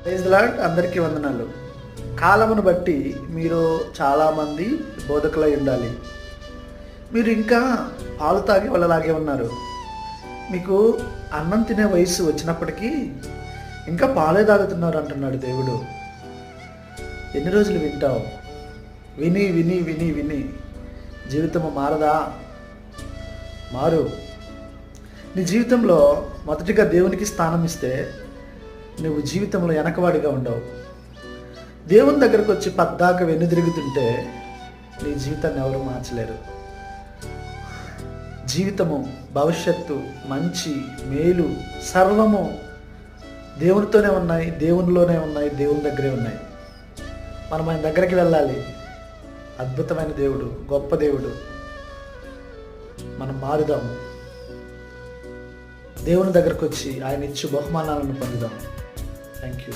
Praise the lord. అందరికీ వందనాలు. కాలమును బట్టి మీరు చాలామంది బోధకులై ఉండాలి. మీరు ఇంకా పాలు తాగే వాళ్ళలాగే ఉన్నారు. మీకు అన్నం తినే వయసు వచ్చినప్పటికీ ఇంకా పాలే తాగుతున్నారు అంటున్నాడు దేవుడు. ఎన్ని రోజులు వింటావు? విని విని విని విని జీవితము మారదా? మారు. నీ జీవితంలో మొదటిగా దేవునికి స్థానం ఇస్తే నువ్వు జీవితంలో వెనకవాడిగా ఉండవు. దేవుని దగ్గరకు వచ్చి పద్దాక వెన్నుదిరుగుతుంటే నీ జీవితాన్ని ఎవరు మార్చలేరు. జీవితము, భవిష్యత్తు, మంచి, మేలు సర్వము దేవునితోనే ఉన్నాయి, దేవునిలోనే ఉన్నాయి, దేవుని దగ్గరే ఉన్నాయి. మనం ఆయన దగ్గరికి వెళ్ళాలి. అద్భుతమైన దేవుడు, గొప్ప దేవుడు. మనం మారుదాము. దేవుని దగ్గరకు వచ్చి ఆయన ఇచ్చు బహుమానాలను పొందుదాం. Thank you.